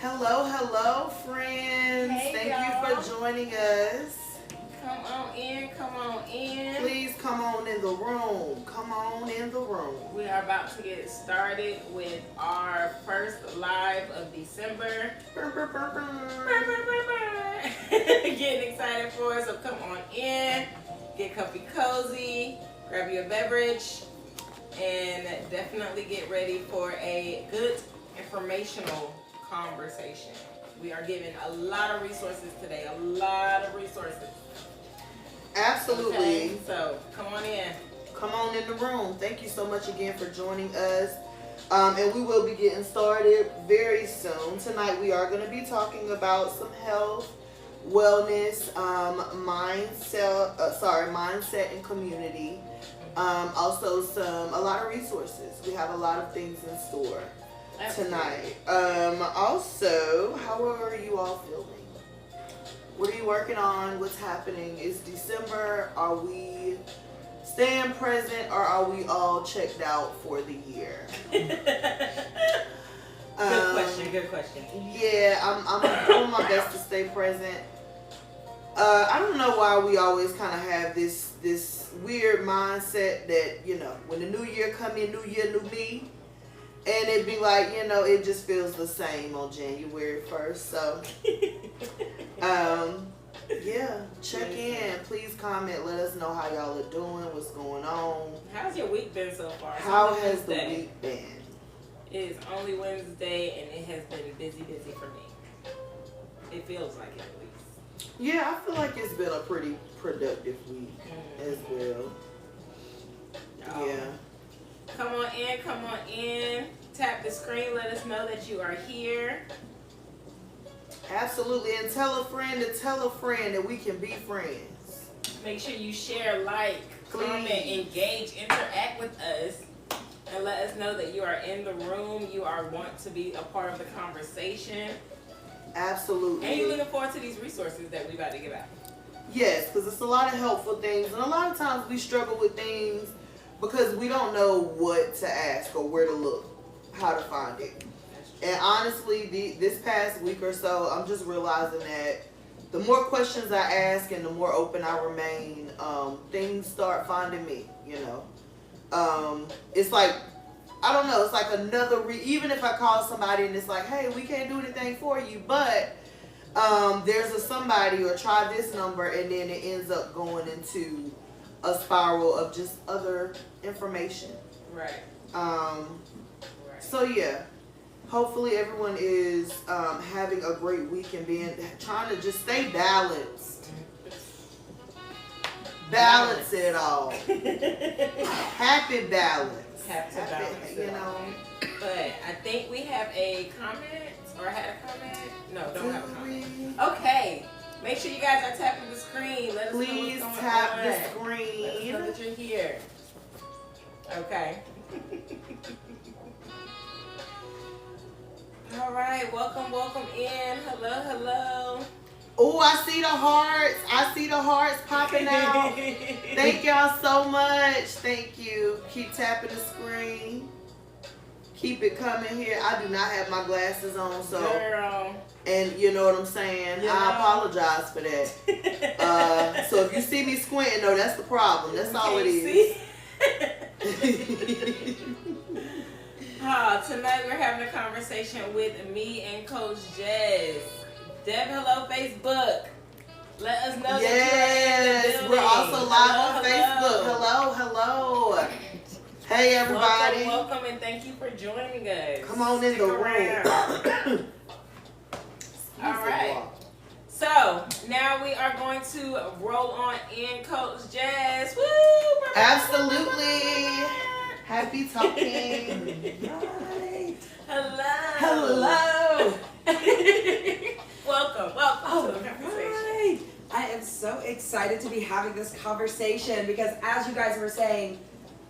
Hello, hello, friends. Hey, Thank y'all. you for joining us. Come on in, come on in. Please come on in the room. Come on in the room. We are about to get started with our first live of December. Getting excited for it, so come on in, get comfy cozy, grab you a beverage, and definitely get ready for a good informational conversation. We are giving a lot of resources today, a lot of resources. Absolutely. Okay, so come on in. Come on in the room. Thank you so much again for joining us. And we will be getting started very soon. Tonight we are going to be talking about some health, wellness, mindset and community. Also a lot of resources. We have a lot of things in store tonight. Also, how are you all feeling? What are you working on? What's happening? It's December. Are we staying present or are we all checked out for the year? Good question. Yeah, I'm doing my best to stay present. I don't know why we always kind of have this weird mindset that, when the new year come in, new year, new me. And it'd be like, it just feels the same on January 1st. So, yeah, check in. Please comment. Let us know how y'all are doing, what's going on. How's your week been so far? How has the week been? It is only Wednesday, and it has been busy for me. It feels like it, at least. Yeah, I feel like it's been a pretty productive week as well. Yeah. Come on in. Tap the screen. Let us know that you are here. Absolutely. And tell a friend that we can be friends. Make sure you share, like, comment, engage, interact with us. And let us know that you are in the room. You want to be a part of the conversation. Absolutely. And you're looking forward to these resources that we about to give out. Yes, because it's a lot of helpful things. And a lot of times we struggle with things because we don't know what to ask or where to look, how to find it. And honestly, this past week or so, I'm just realizing that the more questions I ask and the more open I remain, things start finding me, It's like, I don't know, it's like another, even if I call somebody and it's like, hey, we can't do anything for you, but there's a somebody, or try this number, and then it ends up going into a spiral of just other information. Right. So yeah, hopefully everyone is having a great week and trying to just stay balanced. Balance it all. Happy balance. Happy balance. But I think we have a comment, or had a comment. No, don't have a comment. Okay. Make sure you guys are tapping the screen. Let us know what's going on. Please tap the screen. Let us know that you're here. Okay. All right. Welcome in. Hello. Oh, I see the hearts. Popping out. Thank y'all so much. Thank you. Keep tapping the screen. Keep it coming here. I do not have my glasses on, so. Girl. And you know what I'm saying? I apologize for that. So if you see me squinting, no, that's the problem. That's all it is. Tonight we're having a conversation with me and Coach Jazz. Deb, hello, Facebook. Let us know that you're in the building. We're also live on Facebook. Hello. Hey, everybody. Welcome, and thank you for joining us. Come on in the room. All right. So now we are going to roll on in, Coach Jazz. Woo! Absolutely. Happy talking. Right. Hello. Welcome to the conversation. Right. I am so excited to be having this conversation because, as you guys were saying,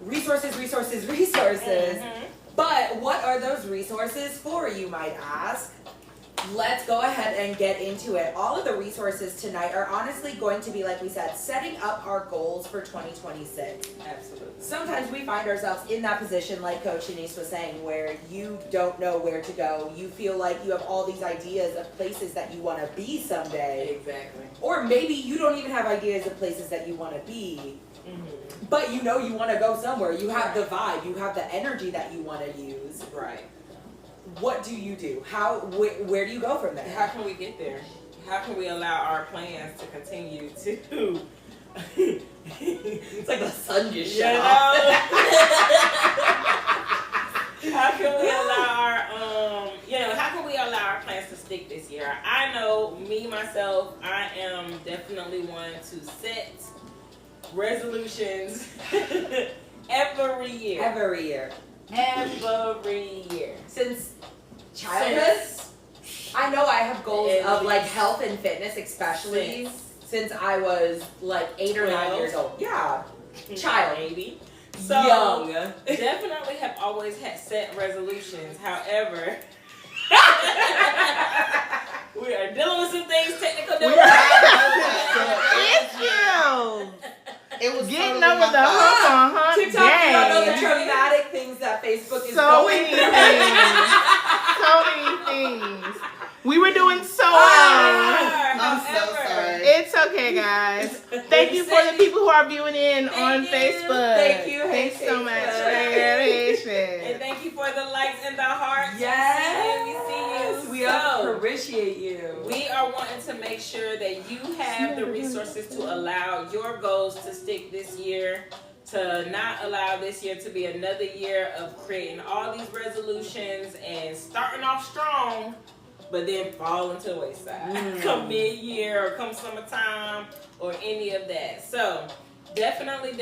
resources. Mm-hmm. But what are those resources for, you might ask? let's go ahead and get into it. All of the resources tonight are honestly going to be, like we said, setting up our goals for 2026. Absolutely. Sometimes we find ourselves in that position, like Coach Denise was saying, where you don't know where to go. You feel like you have all these ideas of places that you want to be someday. Exactly. Or maybe you don't even have ideas of places that you want to be. Mm-hmm. But you know you want to go somewhere. You have the vibe. You have the energy that you want to use. Right. What do you do? Where do you go from there? How can we get there? How can we allow our plans to continue to... It's like the sun just You shut know? off. How can we allow our how can we allow our plans to stick this year? I know me myself, I am definitely one to set resolutions every year. Every year. Every year. Since childhood? I know I have goals of like health and fitness, especially since I was like 8 or 9 years old. Yeah. Child. Maybe. So, young. Definitely have always had set resolutions. However, we are dealing with some things, technical Issues. It was Getting totally over the my fault. hump on TikTok, you don't know the day. traumatic things that Facebook is So going many through. things. So many things. We were doing so well. I'm so sorry. It's okay, guys. Thank you for the people who are viewing in on you. Facebook. Thank you. Thanks Hey, so much for Facebook. your And patience. thank you for the likes and the hearts. Yes. We see you. We So, appreciate you. we are wanting to make sure that you have the resources to allow your goals to stick this year, to not allow this year to be another year of creating all these resolutions and starting off strong, but then fall into the wayside. Come mid-year or come summertime or any of that. So definitely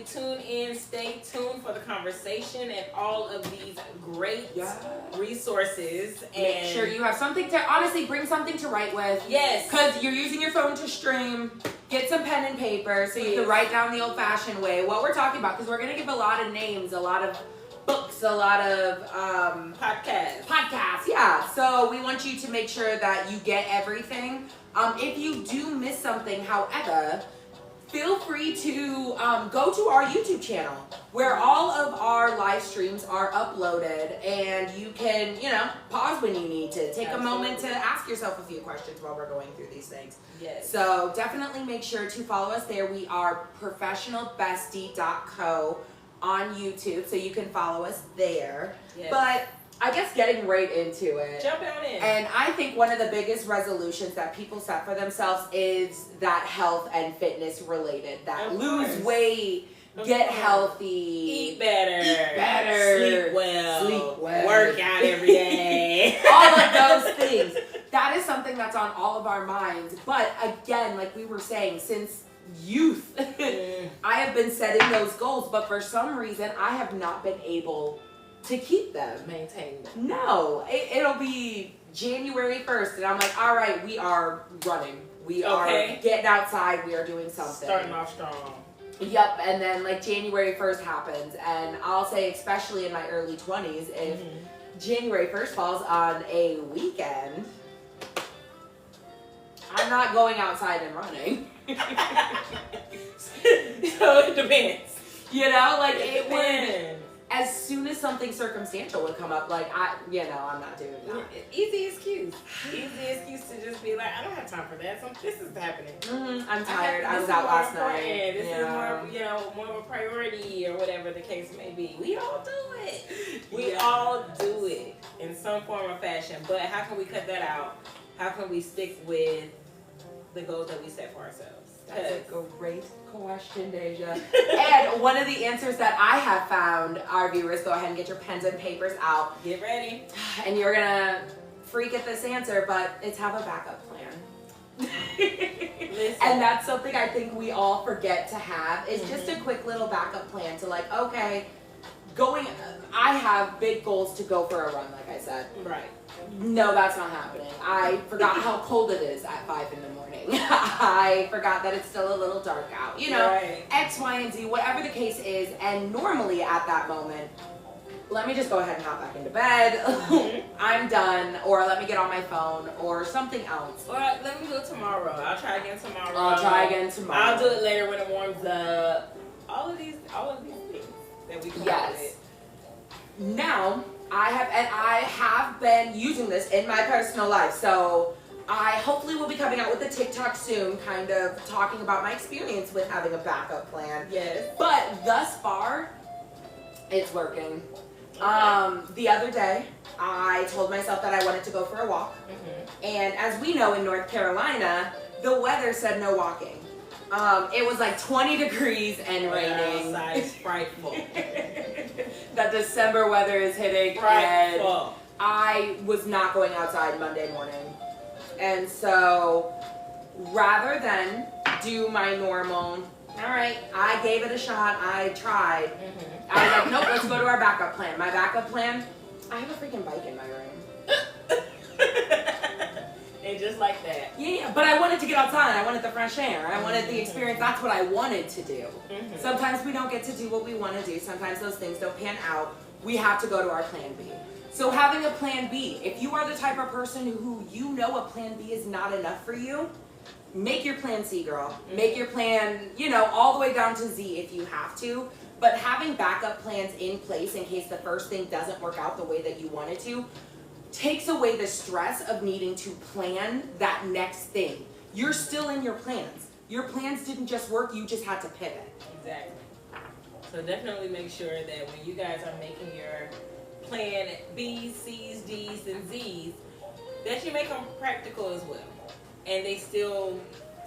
tune in. Stay tuned for the conversation and all of these great resources. And Make sure you have something to, honestly, bring something to write with. Yes. Because you're using your phone to stream. Get some pen and paper so you can write down the old-fashioned way what we're talking about. Because we're going to give a lot of names, a lot of books, a lot of podcasts. Yeah. So we want you to make sure that you get everything. If you do miss something, however, feel free to go to our YouTube channel where all of our live streams are uploaded, and you can, pause when you need to. Take a moment to ask yourself a few questions while we're going through these things. Yes. So definitely make sure to follow us there. We are professionalbestie.co on YouTube, so you can follow us there. Yes. But I guess getting right into it. Jump on in. And I think one of the biggest resolutions that people set for themselves is that health and fitness related. That Of lose course. weight, Of get course. healthy, Eat better. sleep Sleep well. well, Work out every day. all of those things. That is something that's on all of our minds. But again, like we were saying, since youth, I have been setting those goals, but for some reason, I have not been able to keep them. Maintain them. No, it'll be January 1st, and I'm like, all right, we are running. We are getting outside. We are doing something. Starting off strong. Yep, and then like January 1st happens, and I'll say, especially in my early 20s, if January 1st falls on a weekend, I'm not going outside and running. So it depends. Like it would. Depends. As soon as something circumstantial would come up, like I'm not doing that. Easy excuse to just be like, I don't have time for that. This is happening. I'm tired. I was out last night. This is more, more of a priority or whatever the case may be. We all do it. We all do it in some form or fashion. But how can we cut that out? How can we stick with the goals that we set for ourselves? That's a great question, Deja. And one of the answers that I have found, our viewers, go ahead and get your pens and papers out. Get ready. And you're gonna freak at this answer, but it's have a backup plan. And that's something I think we all forget to have, is just a quick little backup plan to like, okay, I have big goals to go for a run, like I said. Right. No, that's not happening. I forgot how cold it is at 5 in the morning. I forgot that it's still a little dark out. Right. X, Y, and Z, whatever the case is. And normally at that moment, let me just go ahead and hop back into bed. I'm done. Or let me get on my phone or something else. Or let me do it tomorrow. I'll try again tomorrow. I'll do it later when it warms up. All of these things that we come up with. Now, I have been using this in my personal life. So I hopefully will be coming out with a TikTok soon, kind of talking about my experience with having a backup plan. Yes. But thus far, it's working. The other day, I told myself that I wanted to go for a walk. And as we know in North Carolina, the weather said no walking. It was like 20 degrees and raining. Outside is frightful. That December weather is hitting. Frightful. And I was not going outside Monday morning. And so, rather than do my normal, all right, I gave it a shot, I tried. I was like, nope, let's go to our backup plan. My backup plan, I have a freaking bike in my room. And just like that. Yeah, but I wanted to get outside. I wanted the fresh air. I wanted the experience. That's what I wanted to do. Sometimes we don't get to do what we want to do. Sometimes those things don't pan out. We have to go to our plan B. So having a plan B, if you are the type of person who you know a plan B is not enough for you, make your plan C, girl. Make your plan, all the way down to Z if you have to. But having backup plans in place in case the first thing doesn't work out the way that you want it to takes away the stress of needing to plan that next thing. You're still in your plans. Your plans didn't just work, you just had to pivot. Exactly. So definitely make sure that when you guys are making your plan B's, C's, D's, and Z's, that you make them practical as well. And they still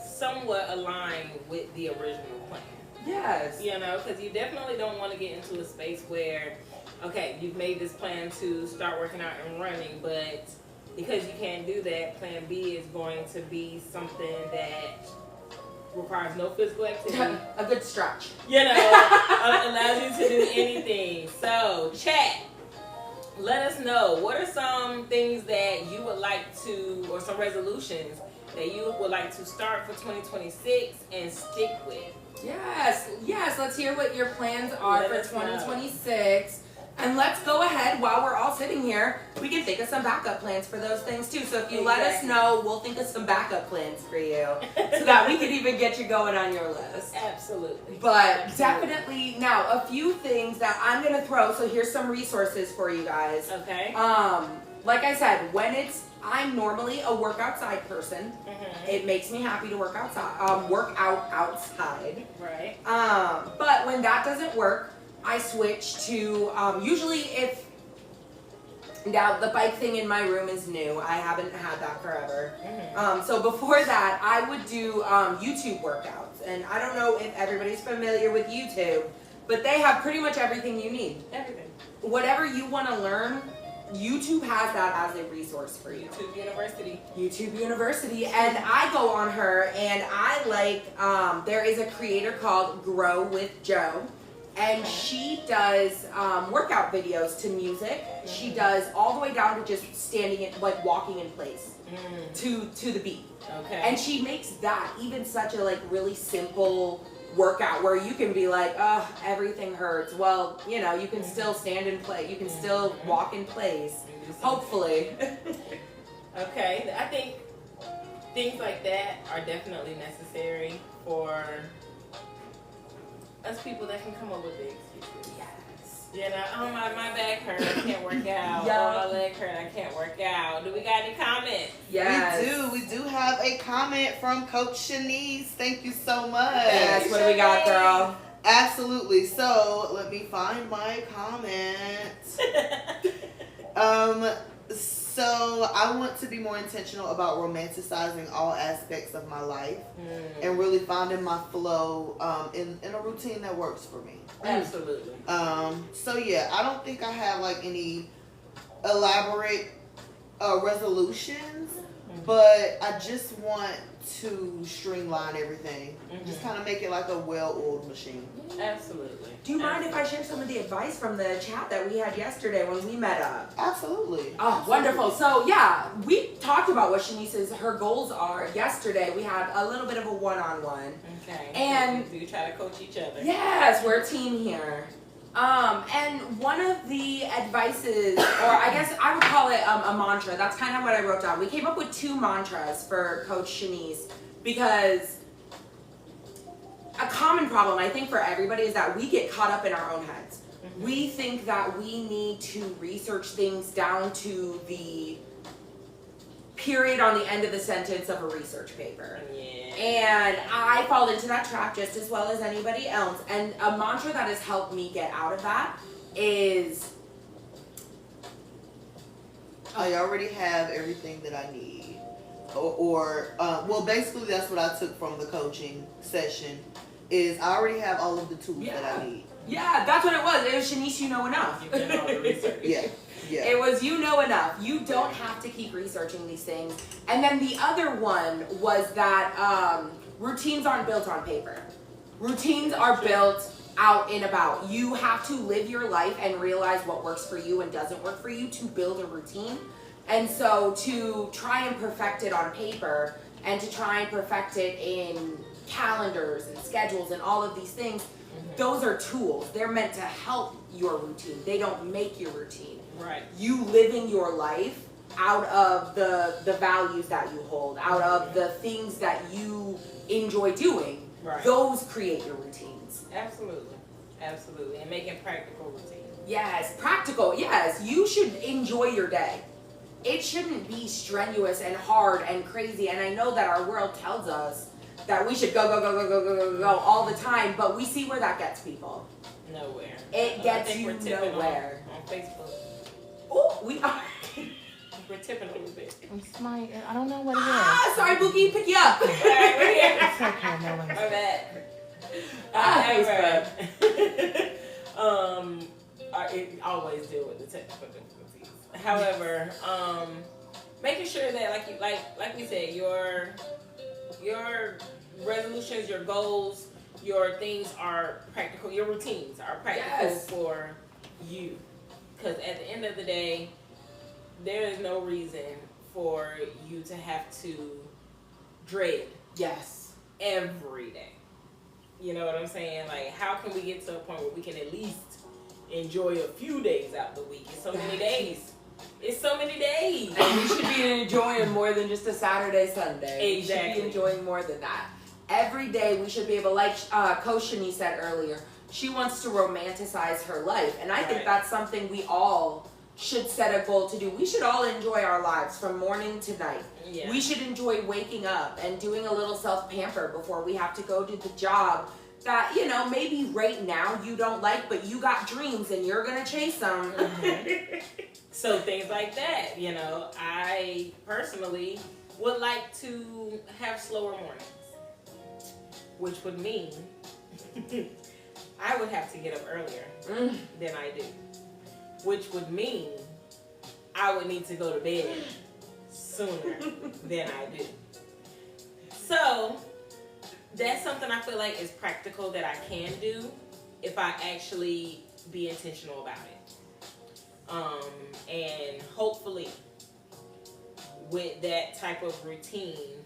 somewhat align with the original plan. Yes. Because you definitely don't want to get into a space where, okay, you've made this plan to start working out and running, but because you can't do that, plan B is going to be something that requires no physical activity. A good stretch. Allows you to do anything. So, chat. Let us know, what are some things that you would like to, or some resolutions that you would like to start for 2026 and stick with? Yes, let's hear what your plans are for 2026. And let's go ahead, while we're all sitting here, we can think of some backup plans for those things too. So if you let us know, we'll think of some backup plans for you so that we can even get you going on your list. Absolutely. But definitely, now, a few things that I'm going to throw. So here's some resources for you guys. Okay. Like I said, I'm normally a work outside person. It makes me happy to work outside, work out outside. Right. But when that doesn't work, I switch to, usually if, now the bike thing in my room is new. I haven't had that forever. So before that, I would do YouTube workouts. And I don't know if everybody's familiar with YouTube, but they have pretty much everything you need. Everything. Whatever you want to learn, YouTube has that as a resource for you. YouTube University. And I go on her and I like, there is a creator called Grow with Joe. And she does workout videos to music. She does all the way down to just standing in, like walking in place to the beat. Okay. And she makes that even such a really simple workout where you can be like, oh, everything hurts. Well, you can still stand in place. You can still walk in place. Hopefully. Okay. I think things like that are definitely necessary for us people that can come up with big excuses. Yes. Oh, my back hurt, I can't work out. Oh, my leg hurt, I can't work out. Do we got any comments? Yes. We do have a comment from Coach Shanice. Thank you so much. Yes, what do we got, girl? Absolutely. So, let me find my comment. So I want to be more intentional about romanticizing all aspects of my life and really finding my flow in a routine that works for me. Absolutely. So yeah, I don't think I have any elaborate resolutions, but I just want to streamline everything. Just kind of make it like a well-oiled machine. Absolutely. Do you mind if I share some of the advice from the chat that we had yesterday when we met up? Absolutely. Oh, wonderful. So yeah, we talked about what Shanice's, her goals are yesterday. We had a little bit of a one-on-one. Okay. And we try to coach each other. Yes, we're a team here. And one of the advices, or I guess I would call it a mantra, that's kind of what I wrote down. We came up with 2 mantras for Coach Shanice because a common problem, I think, for everybody is that we get caught up in our own heads. Mm-hmm. We think that we need to research things down to the period on the end of the sentence of a research paper. Yeah. And I fall into that trap just as well as anybody else. And a mantra that has helped me get out of that is I already have everything that I need. Well, basically that's what I took from the coaching session is I already have all of the tools that I need. Yeah, that's what it was. It was Shanice, you know enough. You've done all the research. Yeah. Yeah. It was you know enough. You don't have to keep researching these things. And then the other one was that routines aren't built on paper. Routines are built out and about. You have to live your life and realize what works for you and doesn't work for you to build a routine. And so to try and perfect it on paper and to try and perfect it in calendars and schedules and all of these things, those are tools. They're meant to help your routine. They don't make your routine. Right. You living your life out of the values that you hold, out of the things that you enjoy doing, those create your routines. Absolutely. Absolutely. And making practical routines. Yes, practical. Yes, you should enjoy your day. It shouldn't be strenuous and hard and crazy. And I know that our world tells us that we should go all the time, but we see where that gets people. Nowhere. It gets you nowhere. On Facebook. Oh, we are. We're tipping a little bit. It's my, I don't know what it is. Ah, sorry, Bookie, pick you up. All right, we're here. It's okay, no one's. My bad. I always deal with the technical difficulties. However, making sure that like we said, your resolutions, your goals, your things are practical. Your routines are practical for you. Because at the end of the day, there is no reason for you to have to dread every day. You know what I'm saying? Like, how can we get to a point where we can at least enjoy a few days out the week? It's so many days. It's so many days. And we should be enjoying more than just a Saturday, Sunday. Exactly. We should be enjoying more than that. Every day we should be able, like Coach Shanice said earlier, she wants to romanticize her life. And I think that's something we all should set a goal to do. We should all enjoy our lives from morning to night. Yeah. We should enjoy waking up and doing a little self-pamper before we have to go do the job that, you know, maybe right now you don't like, but you got dreams and you're going to chase them. So things like that, you know, I personally would like to have slower mornings, which would mean I would have to get up earlier than I do, which would mean I would need to go to bed sooner than I do. So that's something I feel like is practical that I can do if I actually be intentional about it. And hopefully with that type of routine,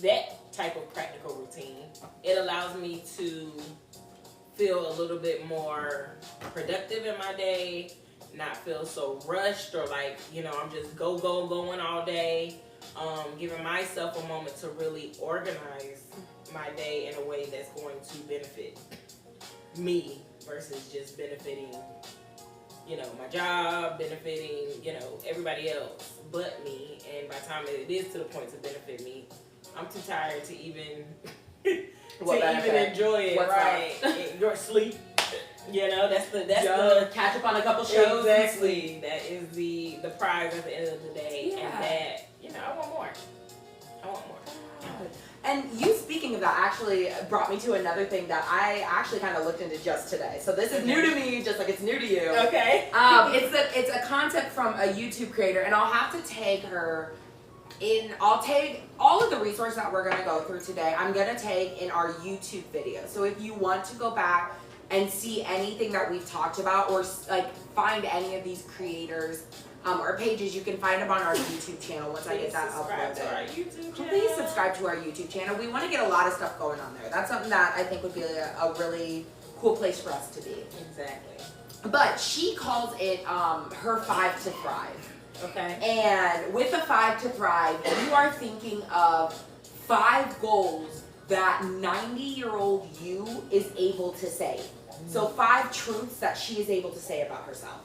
that type of practical routine, it allows me to feel a little bit more productive in my day, not feel so rushed or like, you know, I'm just going all day. Giving myself a moment to really organize my day in a way that's going to benefit me versus just benefiting, you know, my job, benefiting, you know, everybody else but me. And by the time it is to the point to benefit me, I'm too tired to even enjoy it. Right? Your sleep. You know, that's the catch up on a couple shows. Exactly. That is the prize at the end of the day. Yeah. And that, you know, I want more. And you speaking of that actually brought me to another thing that I actually kind of looked into just today. So this is new to me, just like it's new to you. Okay. It's a concept from a YouTube creator, and I'll have to tag her in. I'll tag all of the resources that we're gonna go through today. I'm gonna tag in our YouTube video. So if you want to go back and see anything that we've talked about, or like find any of these creators or pages, you can find them on our YouTube channel once I get that uploaded. To our YouTube channel. Please subscribe to our YouTube channel. We want to get a lot of stuff going on there. That's something that I think would be a really cool place for us to be. Exactly. But she calls it her 5 to Thrive. Okay. And with the 5 to Thrive, you are thinking of 5 goals that 90-year-old you is able to say. So 5 truths that she is able to say about herself.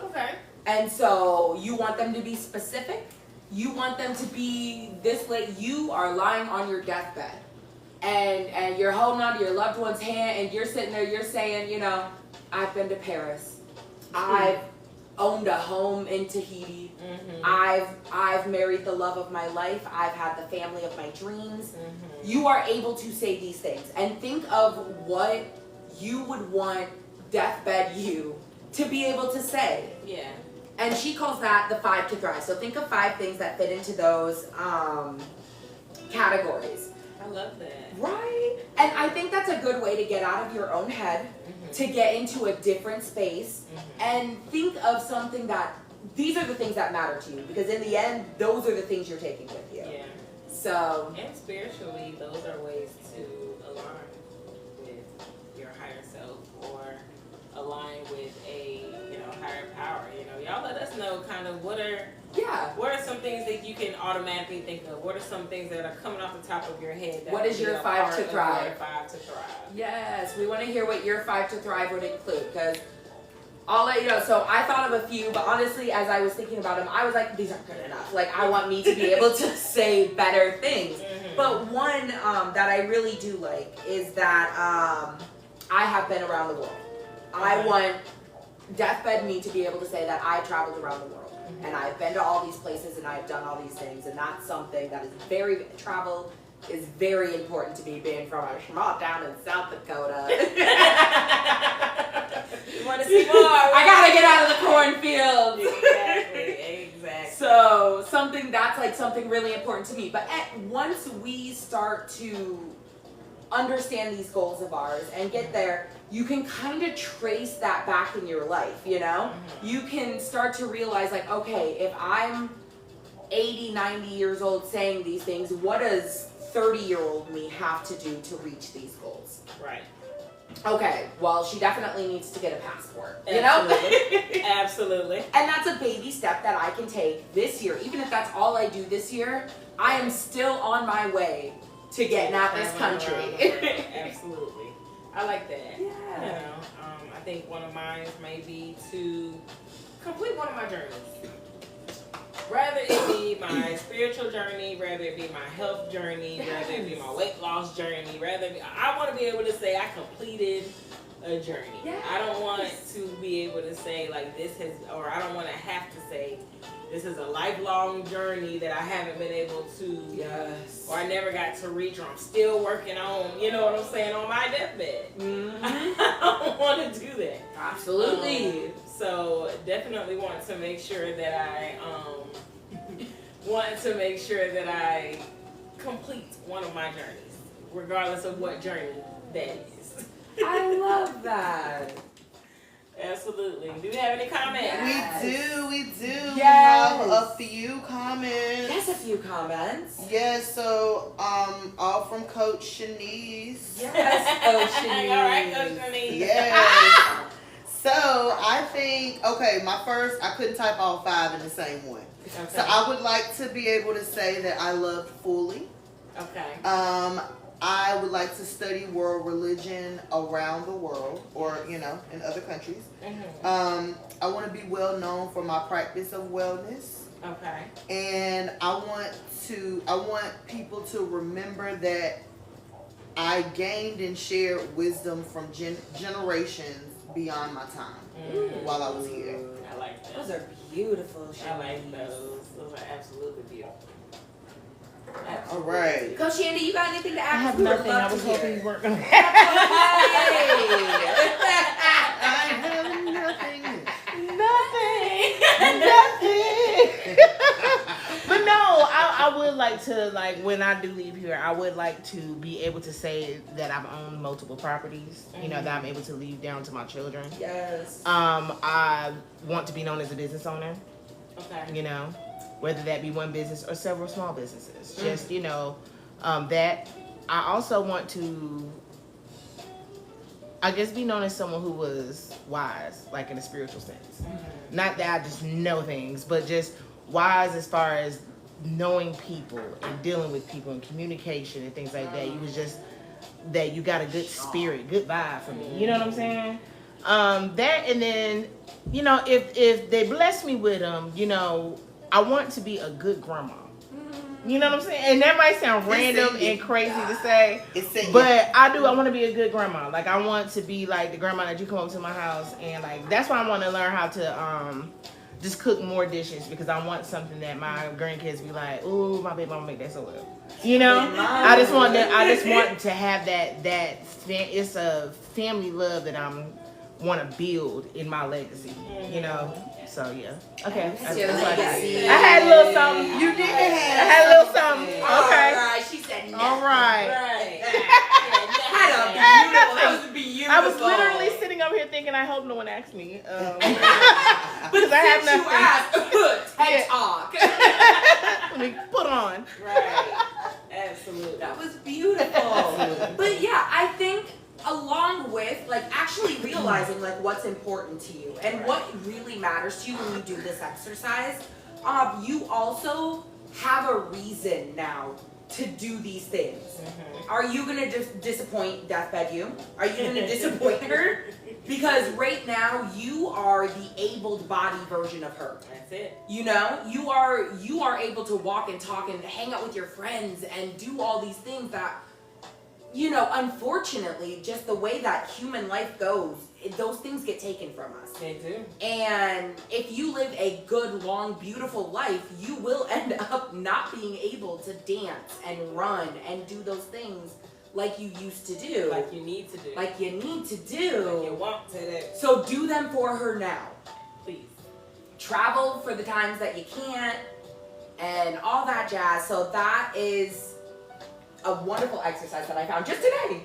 Okay. And so you want them to be specific. You want them to be this late. You are lying on your deathbed. And you're holding on to your loved one's hand and you're sitting there, you're saying, you know, I've been to Paris. I've owned a home in Tahiti. I've married the love of my life. I've had the family of my dreams. You are able to say these things. And think of what you would want deathbed you to be able to say. Yeah. And she calls that the 5 to Thrive. So think of 5 things that fit into those categories. I love that. Right? And I think that's a good way to get out of your own head, to get into a different space, and think of something that, these are the things that matter to you, because in the end, those are the things you're taking with you. Yeah. So. And spiritually, those are ways to align with your higher self or align with a, higher power. Y'all let us know kind of what are some things that you can automatically think of? What are some things that are coming off the top of your head? What is your 5 to Thrive? Your 5 to Thrive. Yes, we want to hear what your 5 to Thrive would include, because I'll let you know. So I thought of a few, but honestly, as I was thinking about them, I was like, these aren't good enough. Like, I want me to be able to say better things. But one that I really do like is that I have been around the world. I want deathbed me to be able to say that I traveled around the world. And I've been to all these places and I've done all these things. And that's something that is travel is very important to me, being from a small town in South Dakota. You want to see more? I gotta get out of the cornfields. Exactly. So that's like something really important to me. But once we start to understand these goals of ours and get there, you can kind of trace that back in your life, You can start to realize, like, okay, if I'm 80, 90 years old saying these things, what does 30-year-old me have to do to reach these goals? Right. Okay, well, she definitely needs to get a passport, Absolutely. Absolutely. And that's a baby step that I can take this year. Even if that's all I do this year, I am still on my way to getting out this country. Absolutely. I like that. Yeah. I think one of mine may be to complete one of my journeys. Rather it be my spiritual journey, rather it be my health journey, rather it be my weight loss journey, I want to be able to say I completed a journey. Yes. I don't want to be able to say like I don't want to have to say this is a lifelong journey that I haven't been able to, or I never got to reach, or I'm still working on, you know what I'm saying, on my deathbed. I don't want to do that. Absolutely. So definitely want to make sure that I complete one of my journeys, regardless of what journey that is. I love that. Absolutely. Do we have any comments? Yes. We do. Yes. We have a few comments. Yes, a few comments. Yes, so all from Coach Shanice. Yes, Coach Shanice. All right, Coach Shanice. Yes. So I think, I couldn't type all 5 in the same one. Okay. So I would like to be able to say that I loved fully. Okay. I would like to study world religion around the world, or in other countries. I want to be well known for my practice of wellness. Okay. And I want people to remember that I gained and shared wisdom from generations beyond my time while I was here. I like that. Those are beautiful. I like those. Those are absolutely beautiful. All right. Coach Shandy, you got anything to add? I have We would nothing. love I to was hear. hoping you weren't going to. I have nothing. But no, I would like to, when I do leave here, I would like to be able to say that I've owned multiple properties, that I'm able to leave down to my children. Yes. I want to be known as a business owner, Okay. Whether that be one business or several small businesses. Just, that. I also want to, I guess be known as someone who was wise, like in a spiritual sense. Not that I just know things, but just wise as far as knowing people and dealing with people and communication and things like that. You was just that you got a good spirit, good vibe for me. You know what I'm saying? That, and then, you know, if they bless me with them, you know, I want to be a good grandma. You know what I'm saying? And that might sound random and crazy to say, but I want to be a good grandma. Like, I want to be like the grandma that you come over to my house, and like that's why I want to learn how to just cook more dishes, because I want something that my grandkids be like, ooh, my baby mama make that so well. You know, I just want to have that. It's a family love that I'm want to build in my legacy. You know. So yeah. Okay. I had a little something. You did. I had a little something. Okay. All right. She said no. All right. That was beautiful. I was literally sitting over here thinking, I hope no one asked me. But because I have nothing. You asked, TED Talk. Let me put on. Right. Absolutely. That was beautiful. But yeah, I think along with like actually realizing like what's important to you and what really matters to you when you do this exercise, you also have a reason now to do these things. Are you gonna disappoint Deathbed You? Are you gonna disappoint her? Because right now you are the able-bodied version of her. That's it. You know, you are able to walk and talk and hang out with your friends and do all these things that, you know, unfortunately, just the way that human life goes, those things get taken from us. They do. And if you live a good, long, beautiful life, you will end up not being able to dance and run and do those things like you used to do. Like you need to do. Like you need to do. Like you want to do. So do them for her now. Please. Travel For the times that you can't and all that jazz. So that is a wonderful exercise that I found just today.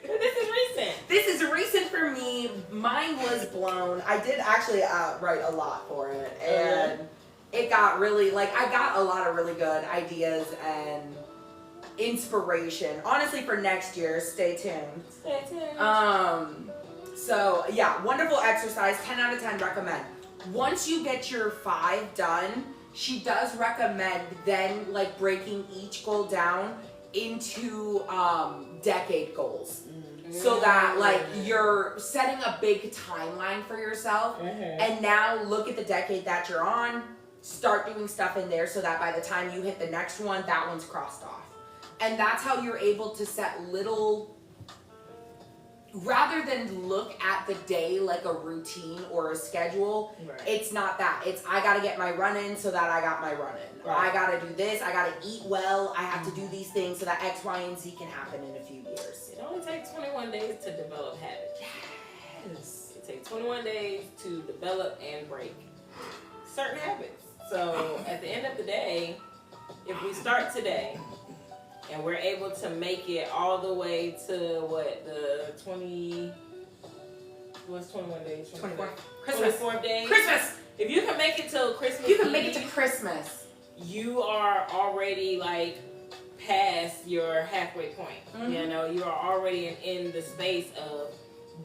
This is recent. This is recent for me. Mine was blown. I did actually write a lot for it, and it got really, like, I got a lot of really good ideas and inspiration. Honestly, for next year, stay tuned. Stay tuned. So yeah, wonderful exercise. 10 out of 10 recommend. Once you get your 5 done, she does recommend then like breaking each goal down into decade goals. So that like you're setting a big timeline for yourself, and now look at the decade that you're on, start doing stuff in there so that by the time you hit the next one, that one's crossed off. And that's how you're able to set little, rather than look at the day like a routine or a schedule, it's not that. It's I gotta get my run in so that I got my run in. Or I gotta do this, I gotta eat well, I have to do these things so that X, Y, and Z can happen in a few years. It only takes 21 days to develop habits. Yes. It takes 21 days to develop and break certain habits. So at the end of the day, if we start today and we're able to make it all the way to what, the 20, what's 21 days? 24. Christmas. 24 days. Christmas! If you can make it till Christmas You can make Eve, it to Christmas. you are already like past your halfway point. You know, you are already in the space of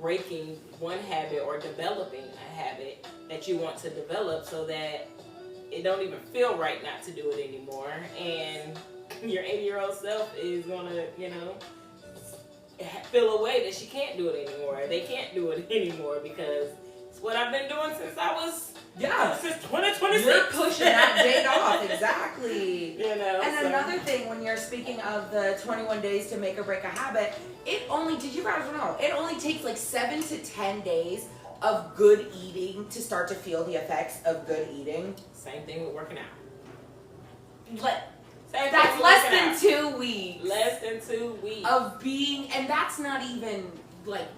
breaking one habit or developing a habit that you want to develop, so that it don't even feel right not to do it anymore. And your 80-year-old self is gonna, you know, feel a way that she can't do it anymore. They can't do it anymore because it's what I've been doing since I was since 2026. You're pushing that date off, exactly. You know. And another thing, when you're speaking of the 21 days to make or break a habit, it only, did you guys know, it only takes like 7 to 10 days of good eating to start to feel the effects of good eating. Same thing with working out. That's less than 2 weeks. Less than 2 weeks. Of being, and that's not even like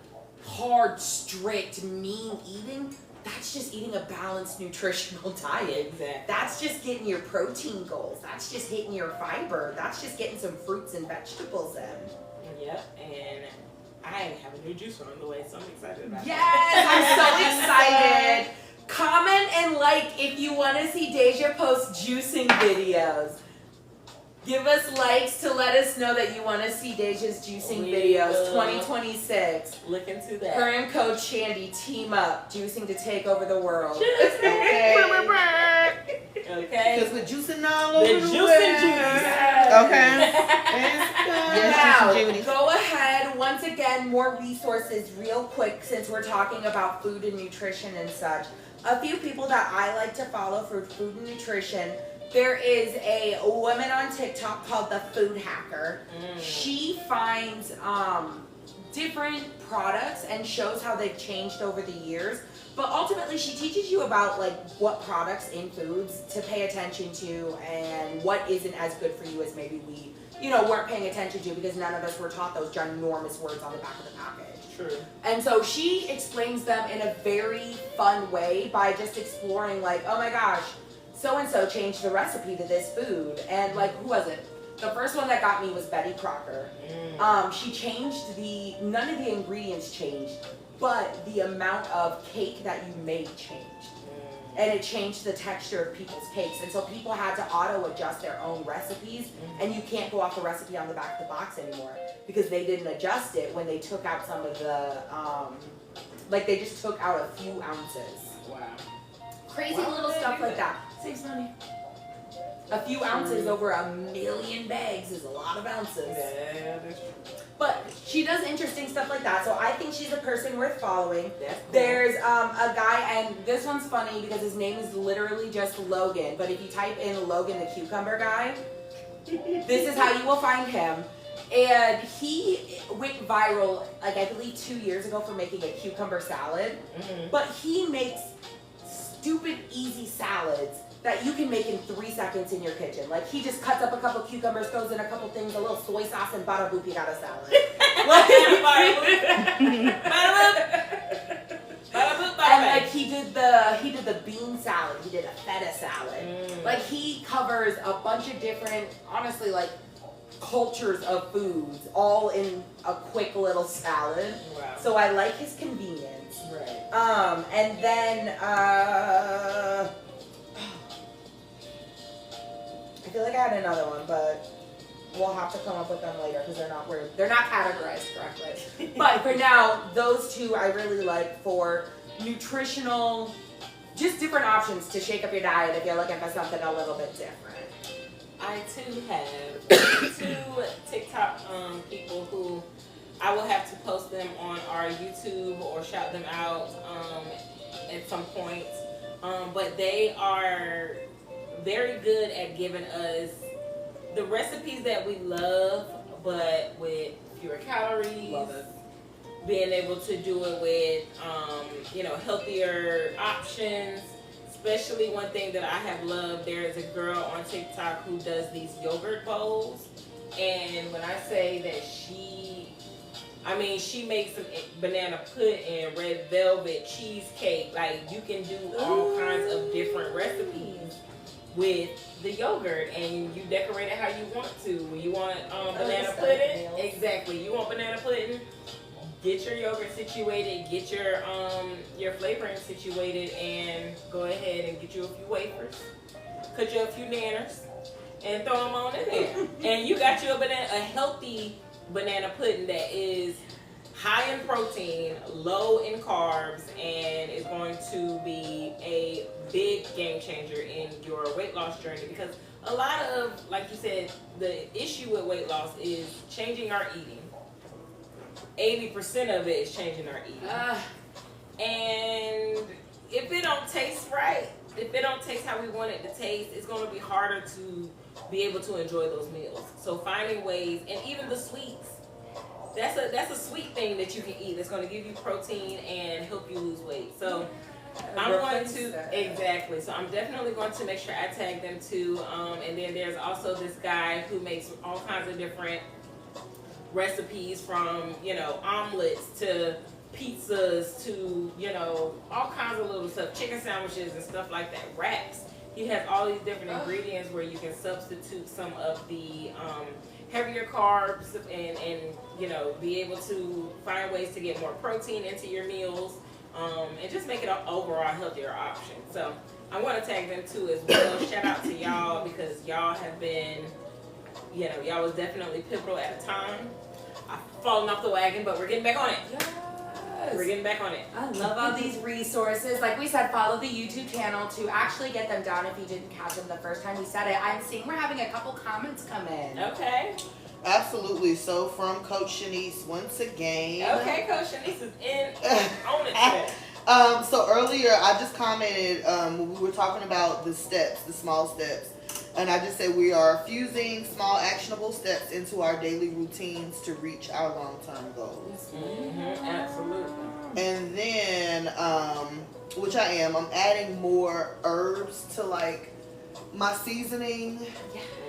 hard, strict, mean eating. That's just eating a balanced nutritional diet. Exactly. That's just getting your protein goals. That's just hitting your fiber. That's just getting some fruits and vegetables in. Yep, and I have a new juicer on the way, so I'm excited about Yes, I'm so excited. Comment and like if you want to see Deja post juicing videos. Give us likes to let us know that you want to see Deja's juicing videos. 2026. Look into that. Her and Coach Shandy team up, juicing to take over the world. Okay. Okay. Because we're juicing all over the juice world. and juice. Okay. Yes, Now, juicy Judy. go ahead. Once again, more resources real quick since we're talking about food and nutrition and such. A few people that I like to follow for food and nutrition. There is a woman on TikTok called the Food Hacker. She finds different products and shows how they've changed over the years. But ultimately, she teaches you about like what products in foods to pay attention to and what isn't as good for you as maybe we, weren't paying attention to because none of us were taught those ginormous words on the back of the package. True. And so she explains them in a very fun way by just exploring like, oh my gosh, so-and-so changed the recipe to this food. And like, who was it? The first one that got me was Betty Crocker. She changed none of the ingredients changed, but the amount of cake that you made changed. And it changed the texture of people's cakes. And so people had to auto-adjust their own recipes, and you can't go off the recipe on the back of the box anymore because they didn't adjust it when they took out some of the, they just took out a few ounces. Wow. Crazy little stuff like that. Saves money. A few ounces over 1,000,000 bags is a lot of ounces. Yeah, that's true. But she does interesting stuff like that, so I think she's a person worth following. That's cool. There's a guy, and this one's funny because his name is literally just Logan, but if you type in Logan the cucumber guy, this is how you will find him. And he went viral, like I believe 2 years ago for making a cucumber salad, but he makes stupid easy salads that you can make in 3 seconds in your kitchen. Like he just cuts up a couple cucumbers, throws in a couple things, a little soy sauce, and bada boop, you got a salad. And like he did the bean salad, he did a feta salad. Like he covers a bunch of different, honestly, like cultures of foods all in a quick little salad. Wow. So I like his convenience. Right. And then I feel like I had another one, but we'll have to come up with them later because they're not categorized correctly. But for now, those two I really like for nutritional, just different options to shake up your diet if you're looking for something a little bit different. I too have 2 TikTok people who I will have to post them on our YouTube or shout them out at some point. But they are very good at giving us the recipes that we love, but with fewer calories. Love it. Being able to do it with, healthier options. Especially one thing that I have loved, there is a girl on TikTok who does these yogurt bowls. And when I say that she makes some banana pudding, red velvet, cheesecake. Like you can do all kinds of different recipes with the yogurt, and you decorate it how you want to. When you want banana pudding, exactly. You want banana pudding, get your yogurt situated, get your flavoring situated, and go ahead and get you a few wafers, cut you a few nanners, and throw them on in there. And you got you a healthy banana pudding that is high in protein, low in carbs, and is going to be a big game changer in your weight loss journey. Because a lot of, like you said, the issue with weight loss is changing our eating. 80% of it is changing our eating. And if it don't taste right, if it don't taste how we want it to taste, it's going to be harder to be able to enjoy those meals. So finding ways, and even the sweets, that's a sweet thing that you can eat that's going to give you protein and help you lose weight. So I'm going to, exactly. So I'm definitely going to make sure I tag them too. And then there's also this guy who makes all kinds of different recipes, from omelets to pizzas to all kinds of little stuff, chicken sandwiches and stuff like that, wraps. He has all these different ingredients where you can substitute some of the heavier carbs and be able to find ways to get more protein into your meals, and just make it an overall healthier option. So I want to tag them too as well. Shout out to y'all, because y'all have been y'all was definitely pivotal at a time. I've fallen off the wagon, but we're getting back on it. Yes. We're getting back on it. I love all these resources. Like we said, follow the YouTube channel to actually get them down if you didn't catch them the first time we said it. I'm seeing we're having a couple comments come in. Okay. Absolutely. So from Coach Shanice once again. Okay, Coach Shanice is in on it today. So earlier I just commented when we were talking about the steps, the small steps. And I just said we are fusing small actionable steps into our daily routines to reach our long-term goals. Mm-hmm, absolutely. And then, which I am, I'm adding more herbs to like my seasoning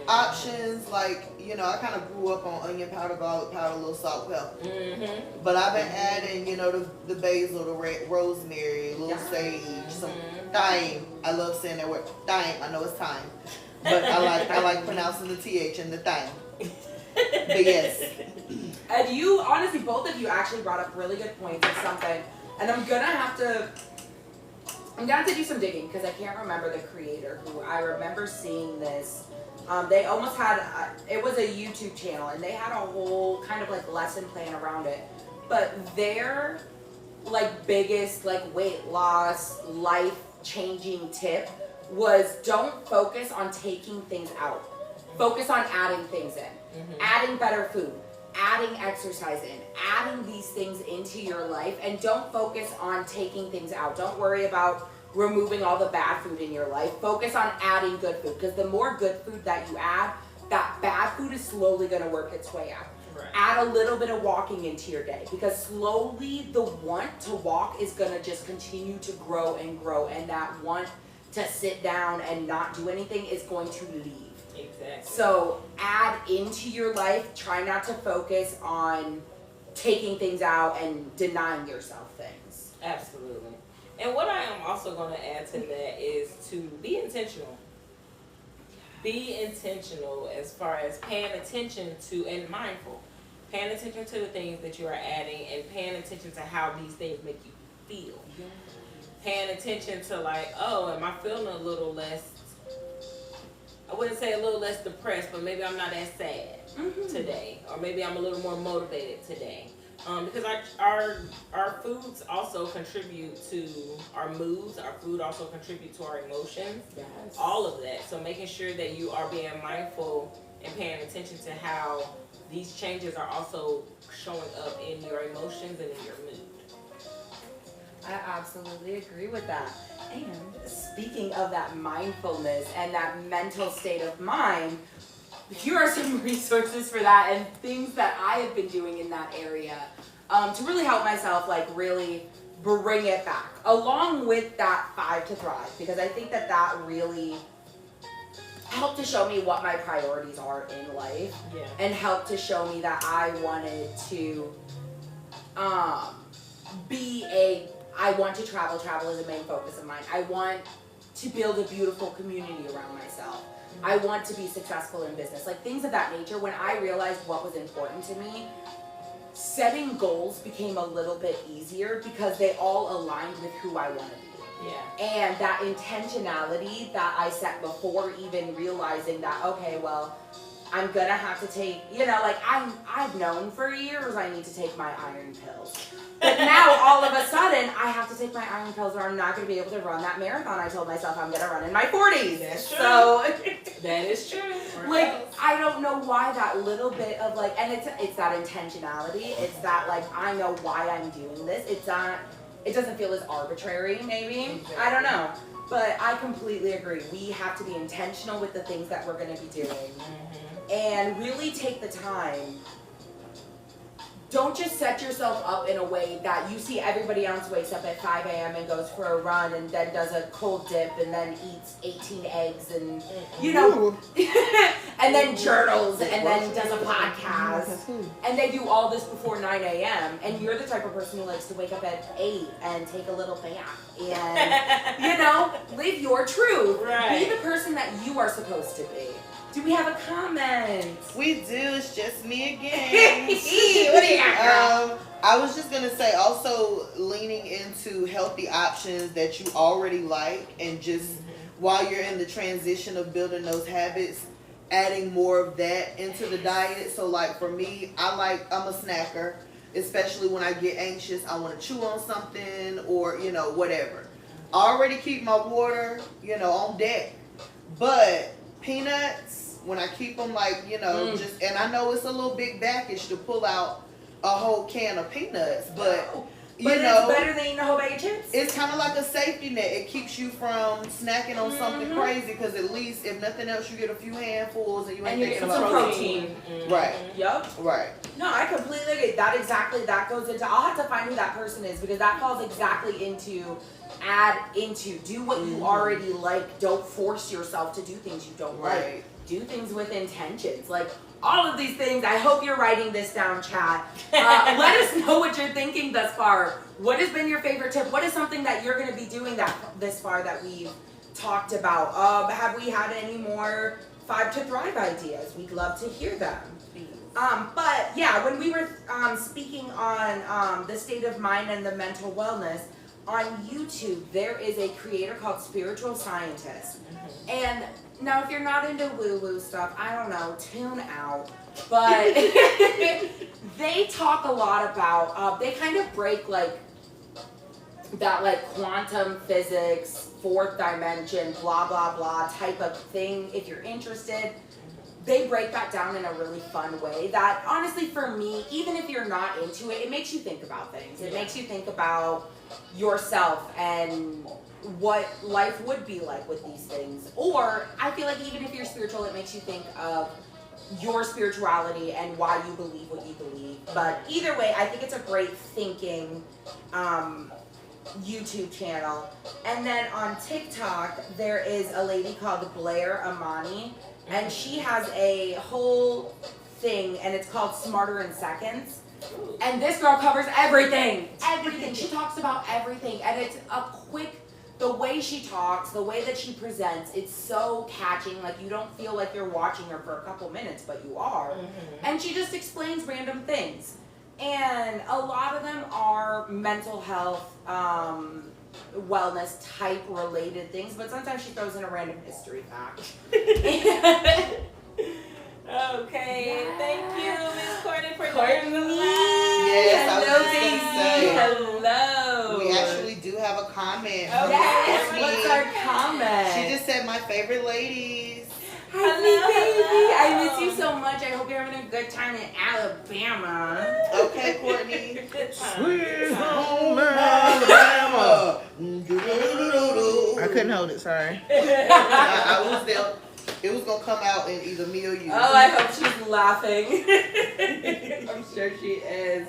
options. Like, you know, I kind of grew up on onion powder, garlic powder, a little salt, pepper. Mm-hmm. But I've been adding, you know, the basil, the rosemary, a little sage, some thyme. I love saying that word, thyme. I know it's thyme. But I like pronouncing the TH in the thyme. But yes. And you, honestly, both of you actually brought up really good points of something. And I'm gonna have to do some digging because I can't remember the creator who I remember seeing this. They almost had, it was a YouTube channel and they had a whole kind of like lesson plan around it. But their like biggest like weight loss, life changing tip was don't focus on taking things out. Focus on adding things in. Mm-hmm. Adding better food, adding exercise in, adding these things into your life, and don't focus on taking things out. Don't worry about removing all the bad food in your life. Focus on adding good food, because the more good food that you add, that bad food is slowly going to work its way out. Right. Add a little bit of walking into your day, because slowly the want to walk is going to just continue to grow, and that want to sit down and not do anything is going to leave. Exactly. So add into your life. Try not to focus on taking things out and denying yourself things. Absolutely. And what I am also going to add to that is to be intentional. Be intentional as far as paying attention to and mindful. Paying attention to the things that you are adding and paying attention to how these things make you feel. Yeah. Paying attention to like, oh, am I feeling a little less, I wouldn't say a little less depressed, but maybe I'm not as sad today. Or maybe I'm a little more motivated today. Because our foods also contribute to our moods. Our food also contributes to our emotions. Yes. All of that. So making sure that you are being mindful and paying attention to how these changes are also showing up in your emotions and in your mood. I absolutely agree with that. And speaking of that mindfulness and that mental state of mind, here are some resources for that and things that I have been doing in that area to really help myself, like really bring it back, along with that 5 to Thrive, because I think that that really helped to show me what my priorities are in life, and helped to show me that I wanted to I want to travel. Travel is a main focus of mine. I want to build a beautiful community around myself. I want to be successful in business, like things of that nature. When I realized what was important to me, setting goals became a little bit easier because they all aligned with who I want to be. Yeah. And that intentionality that I set before even realizing that, okay, well, I'm gonna have to take, like I've known for years I need to take my iron pills. But now all of a sudden I have to take my iron pills or I'm not gonna be able to run that marathon I told myself I'm gonna run in my 40s. That's true. So that is true. like I don't know why that little bit of like, and it's that intentionality. It's that like I know why I'm doing this. It doesn't feel as arbitrary maybe. Exactly. I don't know. But I completely agree. We have to be intentional with the things that we're gonna be doing. And really take the time. Don't just set yourself up in a way that you see everybody else wakes up at 5 a.m. and goes for a run and then does a cold dip and then eats 18 eggs and, and then journals and then does a podcast. And they do all this before 9 a.m. And you're the type of person who likes to wake up at 8 and take a little bath and, live your truth. Right. Be the person that you are supposed to be. Do we have a comment? We do. It's just me again. What do you got? I was just gonna say, also leaning into healthy options that you already like, and just while you're in the transition of building those habits, adding more of that into the diet. So like for me, I'm a snacker, especially when I get anxious. I want to chew on something or, whatever. I already keep my water, on deck. But peanuts, when I keep them just, and I know it's a little big baggage to pull out a whole can of peanuts, but it's better than eating a whole bag of chips. It's kind of like a safety net. It keeps you from snacking on something crazy because at least, if nothing else, you get a few handfuls and you ain't thinking about protein. Right. Yep. Right. No, I completely agree. That goes into, I'll have to find who that person is because that falls exactly into, do what you already like. Don't force yourself to do things you don't like. Do things with intentions. Like, all of these things, I hope you're writing this down, chat. Let us know what you're thinking thus far. What has been your favorite tip? What is something that you're going to be doing this far that we've talked about? Have we had any more 5 to Thrive ideas? We'd love to hear them. But yeah, when we were speaking on the state of mind and the mental wellness, on YouTube, there is a creator called Spiritual Scientist. And now, if you're not into woo-woo stuff, I don't know, tune out. But they talk a lot about, they kind of break that quantum physics, 4th dimension, blah, blah, blah type of thing. If you're interested, they break that down in a really fun way that honestly for me, even if you're not into it, it makes you think about things. It makes you think about yourself and what life would be like with these things. Or I feel like even if you're spiritual, it makes you think of your spirituality and why you believe what you believe. But either way, I think it's a great thinking YouTube channel. And then on TikTok, there is a lady called Blair Amani, and she has a whole thing, and it's called Smarter in Seconds. And this girl covers everything. Everything. She talks about everything, and it's a quick. The way she talks, the way that she presents, it's so catching. Like, you don't feel like you're watching her for a couple minutes, but you are. And she just explains random things. And a lot of them are mental health, wellness type related things, but sometimes she throws in a random history fact. Okay, thank you, Miss Courtney, for joining the live. Yes, Hello, baby. Hello. We actually do have a comment. Yes, what's our comment? She just said, my favorite ladies. Hi, baby. I miss you so much. I hope you're having a good time in Alabama. Okay, Courtney. Good time. Sweet home Alabama. I couldn't hold it, sorry. I was there. It was gonna come out in either me or you. Oh, I hope she's laughing. I'm sure she is.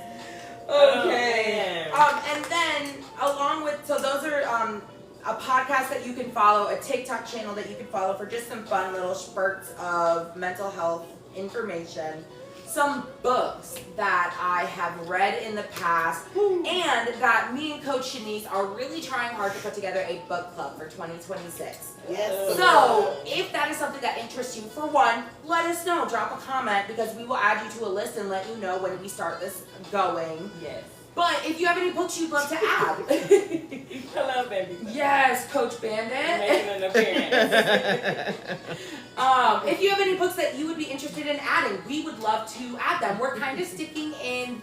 Okay. And then along with, so those are a podcast that you can follow, a TikTok channel that you can follow for just some fun little spurts of mental health information. Some books that I have read in the past, and that me and Coach Shanice are really trying hard to put together a book club for 2026. Yes. So, if that is something that interests you, for one, let us know. Drop a comment because we will add you to a list and let you know when we start this going. Yes. But if you have any books you'd love to add. Hello, baby. Yes, Coach Bandit. Making an appearance. If you have any books that you would be interested in adding, we would love to add them. We're kind of sticking in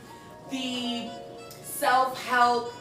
the self-help,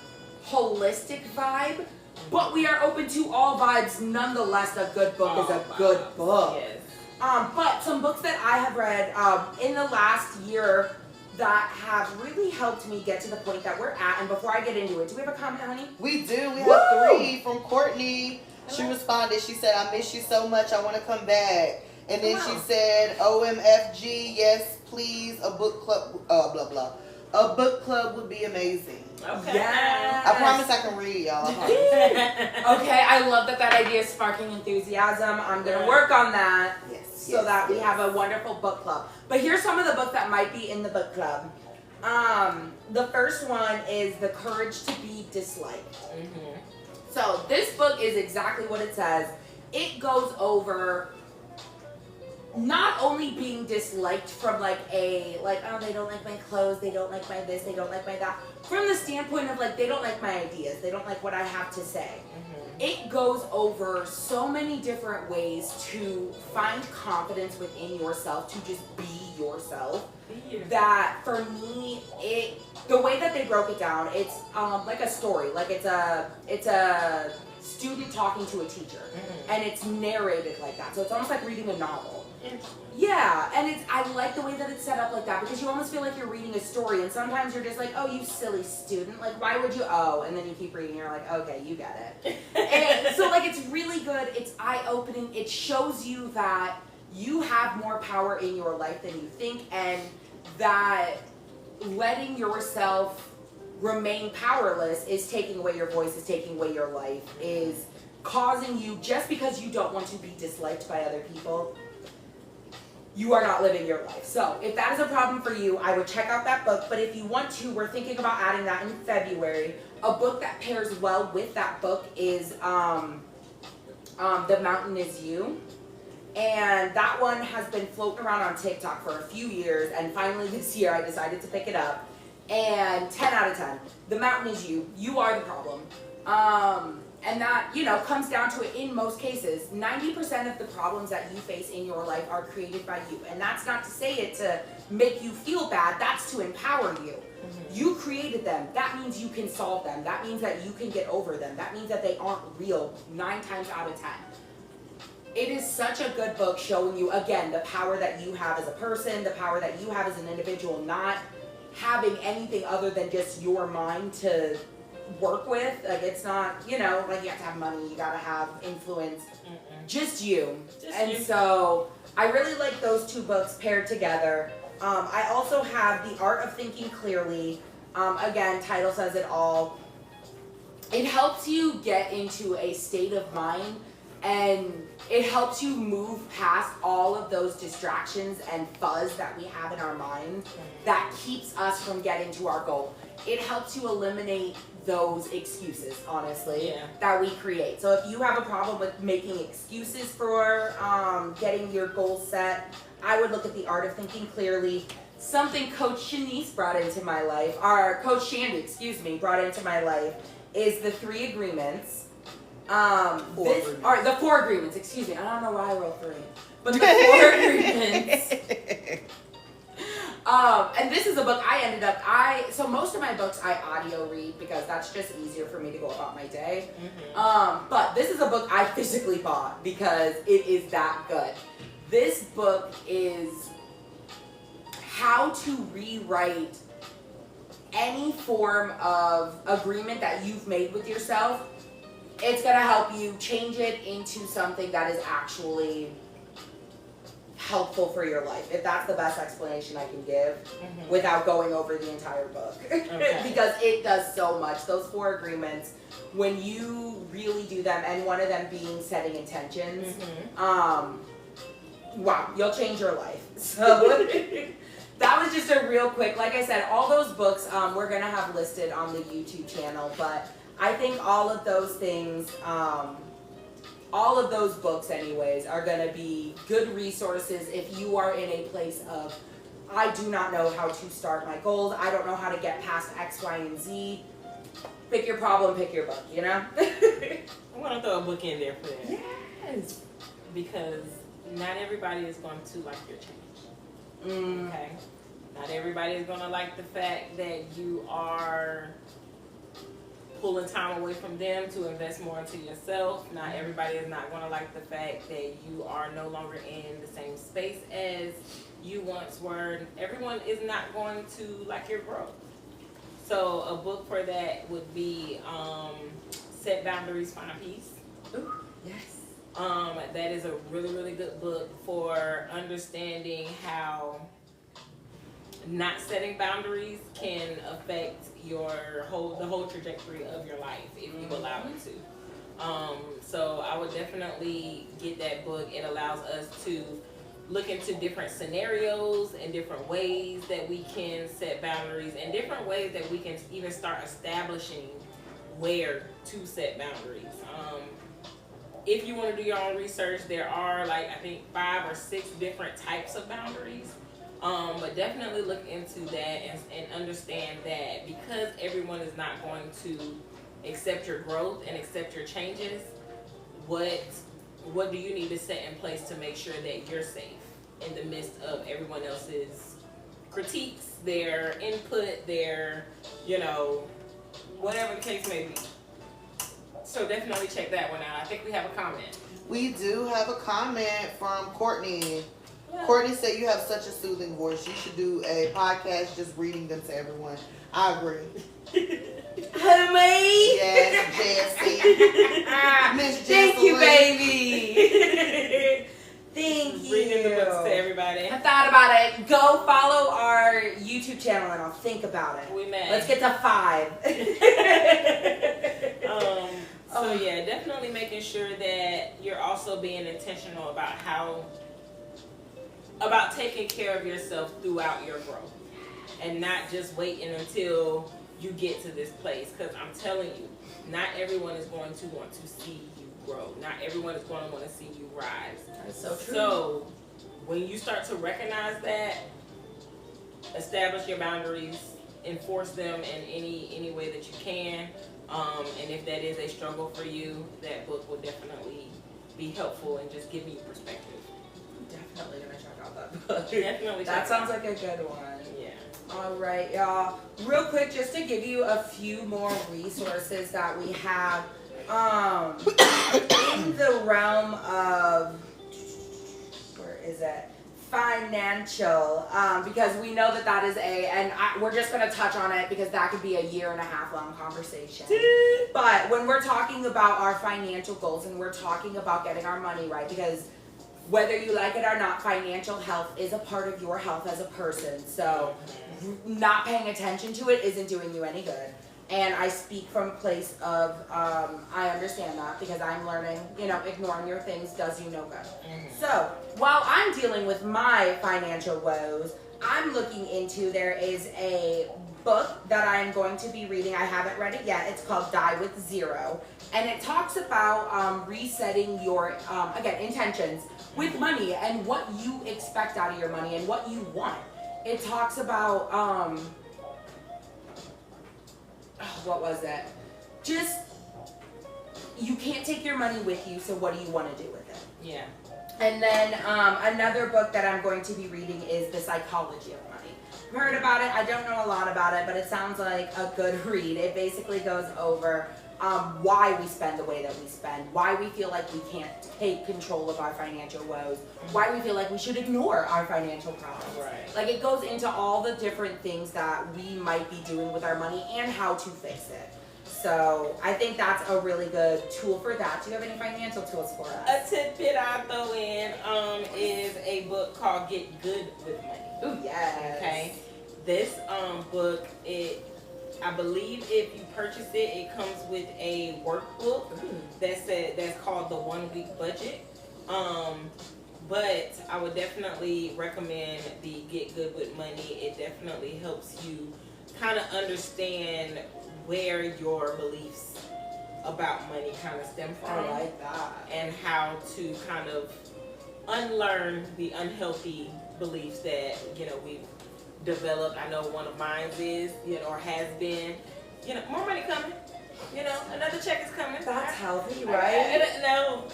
holistic vibe, but we are open to all vibes. Nonetheless, a good book is a good book. Yes. But some books that I have read in the last year that have really helped me get to the point that we're at. And before I get into it, do we have a comment, honey? We do. We have 3 from Courtney. She responded. She said, I miss you so much. I want to come back. And then she said, OMFG, yes, please. A book club, blah, blah. A book club would be amazing. Okay. Yes. I promise I can read, y'all. Okay, I love that idea is sparking enthusiasm. I'm going to work on that. Yes. So that we have a wonderful book club. But here's some of the books that might be in the book club. The first one is The Courage to Be Disliked. So this book is exactly what it says. It goes over not only being disliked from like a like, oh, they don't like my clothes, they don't like my this, they don't like my that, from the standpoint of like they don't like my ideas, they don't like what I have to say. It goes over so many different ways to find confidence within yourself, to just be yourself. That for me, the way that they broke it down, it's like a story, like it's a student talking to a teacher, and it's narrated like that, so it's almost like reading a novel. Yeah, and I like the way that it's set up like that, because you almost feel like you're reading a story, and sometimes you're just like, oh, you silly student, like why would you, and then you keep reading, you're like, okay, you get it. And so like it's really good, it's eye-opening, it shows you that you have more power in your life than you think, and that letting yourself remain powerless is taking away your voice, is taking away your life, is causing you, just because you don't want to be disliked by other people, you are not living your life. So if that is a problem for you, I would check out that book. But if you want to, we're thinking about adding that in February. A book that pairs well with that book is The Mountain Is You. And that one has been floating around on TikTok for a few years, and finally this year I decided to pick it up. And 10 out of 10. The mountain is you. You are the problem. And that, comes down to it in most cases. 90% of the problems that you face in your life are created by you. And that's not to say it to make you feel bad. That's to empower you. You created them. That means you can solve them. That means that you can get over them. That means that they aren't real 9 times out of 10. It is such a good book showing you, again, the power that you have as a person, the power that you have as an individual, not having anything other than just your mind to work with. Like, it's not, like you have to have money, you gotta have influence. Just you. So I really like those 2 books paired together. I also have The Art of Thinking Clearly. Again, title says it all. It helps you get into a state of mind, and it helps you move past all of those distractions and fuzz that we have in our mind that keeps us from getting to our goal. It helps you eliminate those excuses, honestly, that we create. So if you have a problem with making excuses for getting your goals set, I would look at The Art of Thinking Clearly. Something Coach Shanice brought into my life, or Coach Shandy, brought into my life, is the 3 agreements. The 4 agreements, I don't know why I wrote 3. But the 4 agreements. And this is a book so most of my books I audio read because that's just easier for me to go about my day. But this is a book I physically bought because it is that good. This book is how to rewrite any form of agreement that you've made with yourself. It's going to help you change it into something that is actually helpful for your life, if that's the best explanation I can give without going over the entire book. Because it does so much. Those 4 agreements, when you really do them, and one of them being setting intentions, wow, you'll change your life. So that was just a real quick, like I said, all those books we're going to have listed on the YouTube channel, but I think all of those things, all of those books anyways, are going to be good resources if you are in a place of, I do not know how to start my goals, I don't know how to get past X, Y, and Z. Pick your problem, pick your book, I want to throw a book in there for that. Yes. Because not everybody is going to like your change. Okay? Not everybody is going to like the fact that you are pulling time away from them to invest more into yourself. Not everybody is not going to like the fact that you are no longer in the same space as you once were. Everyone is not going to like your growth. So a book for that would be Set Boundaries, Find Peace. Ooh, yes. That is a really, really good book for understanding how not setting boundaries can affect the whole trajectory of your life if you allow it to. So I would definitely get that book. It allows us to look into different scenarios and different ways that we can set boundaries and different ways that we can even start establishing where to set boundaries. if you want to do your own research, there are like I think 5 or 6 different types of boundaries. But definitely look into that and understand that because everyone is not going to accept your growth and accept your changes, what do you need to set in place to make sure that you're safe in the midst of everyone else's critiques, their input, their, whatever the case may be. So definitely check that one out. I think we have a comment. We do have a comment from Courtney. Courtney said you have such a soothing voice. You should do a podcast just reading them to everyone. I agree. Honey. Yes, Jessie. Miss Jessie. Thank you, baby. Thank you. Reading the books to everybody. I thought about it. Go follow our YouTube channel and I'll think about it. We may. Let's get to 5. So yeah, definitely making sure that you're also being intentional about taking care of yourself throughout your growth and not just waiting until you get to this place. Because I'm telling you, not everyone is going to want to see you grow. Not everyone is going to want to see you rise. That's so true. So when you start to recognize that, establish your boundaries, enforce them in any way that you can. And if that is a struggle for you, that book will definitely be helpful in just giving you perspective. Definitely gonna check out that book. Definitely. That sounds like a good one. Yeah. All right, y'all. Real quick, just to give you a few more resources that we have in the realm of, where is it? Financial, because we know that is we're just going to touch on it because that could be a 1.5-year long conversation. But when we're talking about our financial goals and we're talking about getting our money right, because whether you like it or not, financial health is a part of your health as a person. So not paying attention to it isn't doing you any good. And I speak from a place of, I understand that because I'm learning, ignoring your things does you no good. Mm-hmm. So while I'm dealing with my financial woes, I'm looking into, there is a book that I'm going to be reading. I haven't read it yet. It's called Die with Zero. And it talks about resetting your, intentions with money and what you expect out of your money and what you want. It talks about, what was it? Just, you can't take your money with you, so what do you want to do with it? Yeah. And then another book that I'm going to be reading is The Psychology of Money. I've heard about it. I don't know a lot about it, but it sounds like a good read. It basically goes over why we spend the way that we spend, why we feel like we can't take control of our financial woes, why we feel like we should ignore our financial problems. Right. Like it goes into all the different things that we might be doing with our money and how to fix it. So I think that's a really good tool for that. Do you have any financial tools for us? A tidbit I throw in is a book called Get Good with Money. Ooh, yes. Okay. This book, I believe if you purchase it, it comes with a workbook that's called the 1 Week Budget. But I would definitely recommend the Get Good with Money. It definitely helps you kind of understand where your beliefs about money kind of stem from. I like that. And how to kind of unlearn the unhealthy beliefs that, we've developed. I know one of mine is, or has been, more money coming. Another check is coming. That's healthy, right? No.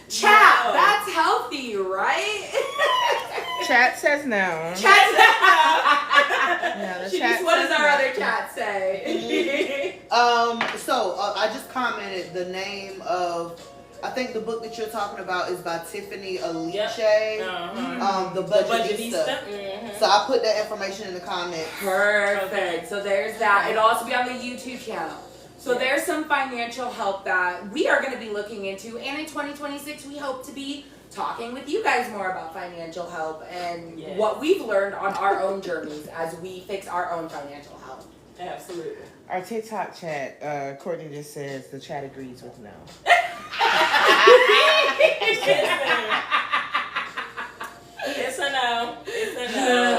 Chat, No. that's healthy, right? Chat says no. Chat says Yeah, the no. chat What does says our no. other chat say? I just commented the name of, I think the book that you're talking about is by Tiffany Aliche. Yep. Uh-huh. The Budgetista. Budgetista. Mm-hmm. So I put that information in the comments. Perfect. So there's that. It'll also be on the YouTube channel. So Yeah. there's some financial help that we are going to be looking into. And in 2026, we hope to be talking with you guys more about financial help and Yes. what we've learned on our own journeys as we fix our own financial health. Absolutely. Our TikTok chat, Courtney just says the chat agrees with no. It's a no. It's a no.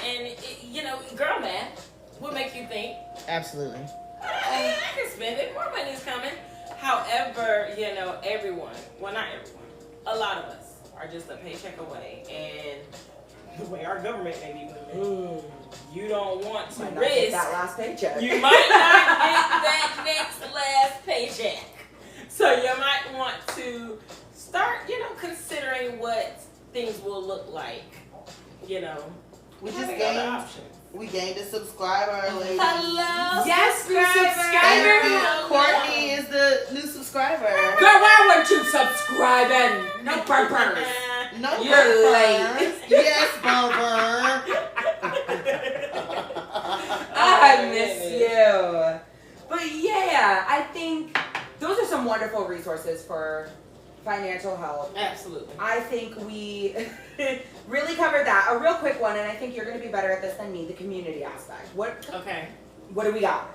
And girl math will make you think. Absolutely. I can spend it. More money's coming. However, you know, everyone, well, not everyone, a lot of us are just a paycheck away. And the way our government may be moving, you don't want to Might not risk get that last paycheck. You might not get that next last paycheck. So you might want to start, you know, considering what things will look like. You know, We just having other gained, options. we gained a subscriber, ladies. Hello, Yes, new subscriber. Thank you. Hello. Courtney is the new subscriber. Girl, why weren't you subscribing? No burpers. No You're bumpers. late. Yes, bumper. I miss you. But yeah, I think those are some wonderful resources for financial help. Absolutely. I think we really covered that. A real quick one, and I think you're going to be better at this than me, the community aspect. What do we got?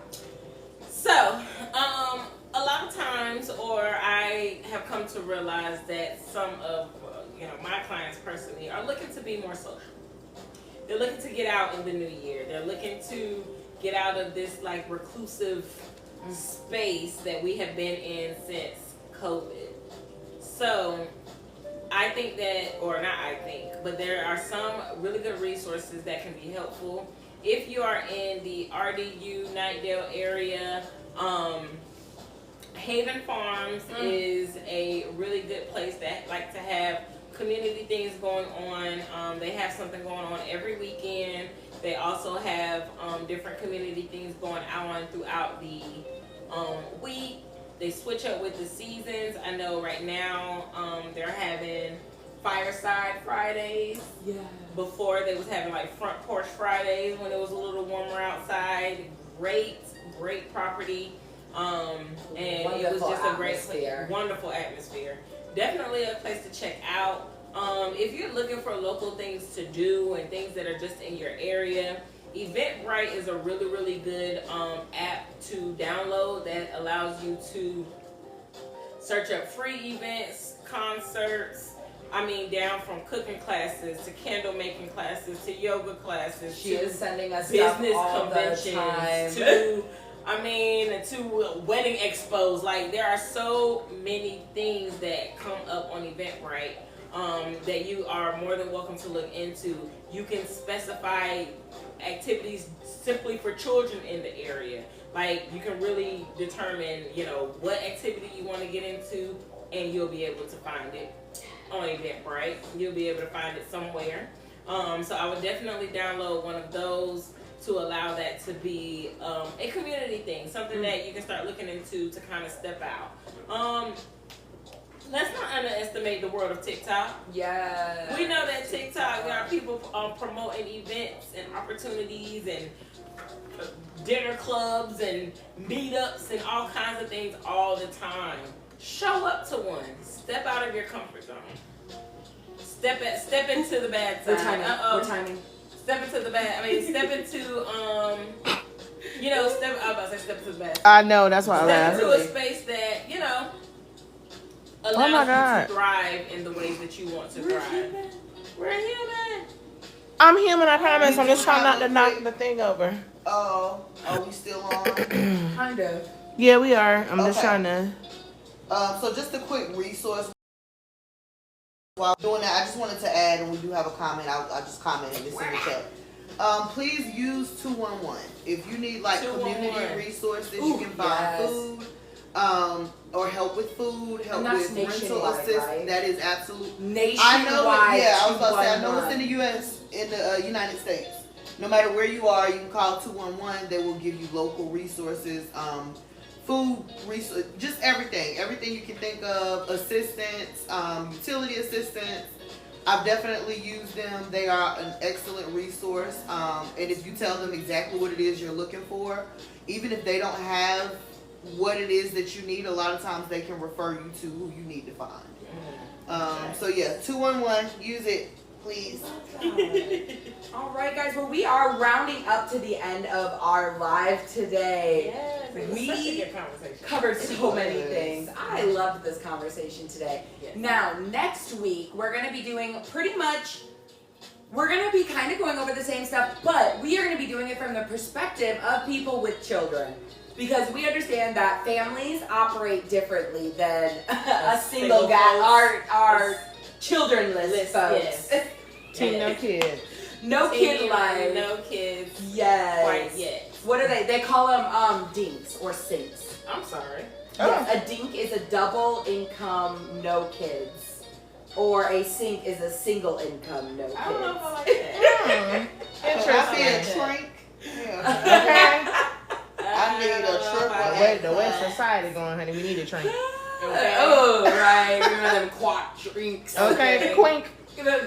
So, a lot of times, or I have come to realize that some of, my clients personally are looking to be more social. They're looking to get out in the new year. They're looking to get out of this like reclusive space that we have been in since COVID. So I think that, or not I think, but there are some really good resources that can be helpful. If you are in the RDU, Nightdale area, Haven Farms is a really good place that like to have community things going on. They have something going on every weekend. They also have different community things going on throughout the week. They switch up with the seasons. I know right now they're having Fireside Fridays. Yeah. Before they was having like Front Porch Fridays when it was a little warmer outside. Great property. And it was just a great atmosphere. Wonderful atmosphere. Definitely a place to check out. If you're looking for local things to do and things that are just in your area, Eventbrite is a really, really good app to download that allows you to search up free events, concerts. Down from cooking classes to candle making classes to yoga classes. She is sending us business all conventions the time. to wedding expos. Like there are so many things that come up on Eventbrite that you are more than welcome to look into. You can specify activities simply for children in the area. Like you can really determine, what activity you want to get into, and you'll be able to find it on Eventbrite. You'll be able to find it somewhere. So I would definitely download one of those to allow that to be a community thing, something that you can start looking into to kind of step out. Let's not underestimate the world of TikTok. Yeah. We know that TikTok, there are people promoting events and opportunities and dinner clubs and meetups and all kinds of things all the time. Show up to one. Step out of your comfort zone. Step into the bad side. We're timing. Step into the bad. Step into step into the bad side. I know, that's why I laughed. laughed. Step into a space that, allows you to thrive in the ways that you want to thrive. We're human. I'm human, I promise. I'm just trying not to knock the thing over. Oh, are we still on? Kind of. Yeah, we are. I'm just trying to. So just a quick resource. While doing that, I just wanted to add, and we do have a comment. I'll just comment this in the chat. Please use 211 if you need like community resources. You can find food, or help with food, help with rental assistance. Right? That is absolute nationwide. I know. I was about to say. I know it's in the U.S. in the United States. No matter where you are, you can call 211. They will give you local resources. Food resource, just everything you can think of, assistance, utility assistance. I've definitely used them. They are an excellent resource. And if you tell them exactly what it is you're looking for, even if they don't have what it is that you need, a lot of times they can refer you to who you need to find. So yeah, 211, use it, please. All right, guys. Well, we are rounding up to the end of our live today. Yes, we such a good conversation. Covered so many things. I loved this conversation today. Yes. Now, next week, we're going to be doing we're going to be kind of going over the same stuff, but we are going to be doing it from the perspective of people with children. because we understand that families operate differently than a single single guy. folks. Our childrenless folks. Yes. Team no kids. No kid life. No kids. Yes. Quite yet. What are they? They call them dinks or sinks. I'm sorry. Yes, a dink is a double income, no kids. Or a sink is a single income, no kids. I don't know if I like that. I see a Interesting. trink. Yeah. Okay. I need a triple. Wait, the way society going, honey, we need a train. Okay. Oh, right. Give me one of them quack drinks. Okay, the quink.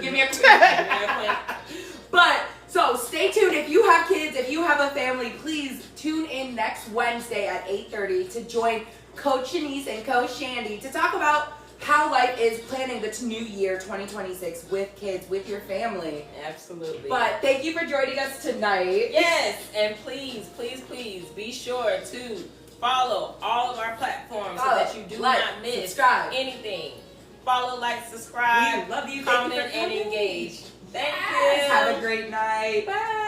Give me a quack. But, so stay tuned. If you have kids, if you have a family, please tune in next Wednesday at 8:30 to join Coach Shanice and Coach Shandy to talk about how life is planning the new year 2026 with kids, with your family. Absolutely. But thank you for joining us tonight. Yes, and please be sure to follow all of our platforms so that you do like, not miss subscribe. anything. Follow, like, subscribe, We love you. comment, Thank you for and coming. engage. Thank Yes, you. have a great night. Bye.